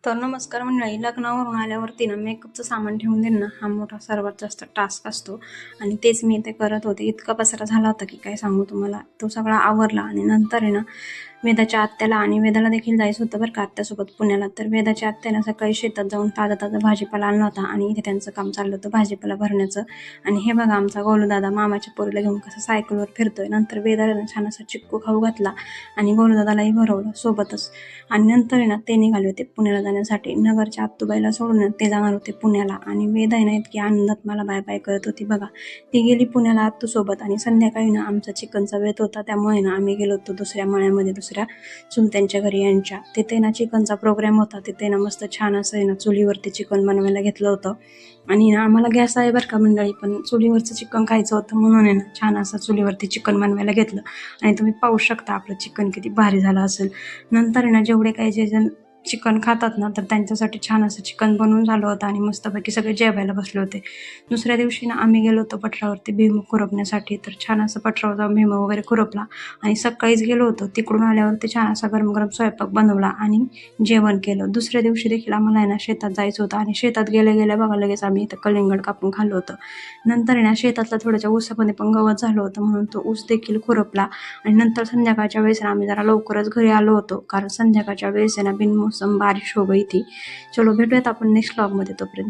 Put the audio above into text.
तर नमस्कार मंडळी, लग्नावरून आल्यावरती ना मेकअपचं सामान ठेवून देणं हा मोठा सर्वात जास्त टास्क असतो आणि तेच मी ते करत होते. इतका पसारा झाला होता की काय सांगू तुम्हाला. तो सगळा आवरला आणि नंतर आहे ना वेदाच्या आत्याला आणि वेदाला देखील जायचं होतं बरं का आत्यासोबत पुण्याला. तर वेदाच्या आत्यानं सकाळी शेतात जाऊन ताजा भाजीपाला आणला होता आणि इथे त्यांचं काम चाललं होतं भाजीपाला भरण्याचं. आणि हे बघा आमचा गोलूदादा मामाच्या पोरीला घेऊन कसं सायकलवर फिरतोय. नंतर वेदाला छान असा चिक्कू खाऊ घातला आणि गोलूदादालाही भरवलं सोबतच. आणि नंतर आहे ना ते निघाले होते पुण्याला जाण्यासाठी. नगरच्या आत्तूबाईला सोडून ते जाणार होते पुण्याला आणि वेद आहे ना इतकी आनंदात मला बाय बाय करत होती बघा. ती गेली पुण्याला आत्तूसोबत आणि संध्याकाळी ना आमचा चिकनचा बेत होता, त्यामुळे ना आम्ही गेलो होतो दुसऱ्या मळ्यामध्ये दुसऱ्या चुलत्यांच्या घरी यांच्या. तिथे ना चिकनचा प्रोग्राम होता. तिथे ना मस्त छान असं आहे ना चुलीवरती चिकन बनवायला घेतलं होतं आणि ना आम्हाला गॅस आहे बरं का मंडळी, पण चुलीवरचं चिकन खायचं होतं म्हणून आहे ना छान असं चुलीवरती चिकन बनवायला घेतलं आणि तुम्ही पाहू शकता आपलं चिकन किती भारी झालं असेल. नंतर आहे ना जेवढे काही जे जण चिकन खातात ना तर त्यांच्यासाठी छान असं चिकन बनवून झालं होतं आणि मस्तपैकी सगळे जेवायला बसले होते. दुसऱ्या दिवशी ना आम्ही गेलो होतो पटरावरती भुईमूग खुरपण्यासाठी. तर छान असं पटरावर जाऊन भुईमूग वगैरे खुरपला आणि सकाळीच गेलो होतो. तिकडून आल्यावरती छान असा गरम गरम स्वयंपाक बनवला आणि जेवण केलं. दुसऱ्या दिवशी देखील आम्हाला आहे ना शेतात जायचं होतं आणि शेतात गेल्या गेल्या बघा लगेच आम्ही इथं कलिंगड कापून खाल्लं होतं. नंतर आहे ना शेतातला थोड्याच्या ऊसामध्ये पण गवत झालं होतं म्हणून तो ऊस देखील खुरपला आणि नंतर संध्याकाळच्या वेळेस आम्ही जरा लवकरच घरी आलो होतो, कारण संध्याकाळच्या वेळेस आहे ना बिनमोसम बारिश हो गई थी. चलो भेटूयात आपण नेक्स्ट व्लॉगमध्ये, तोपर्यंत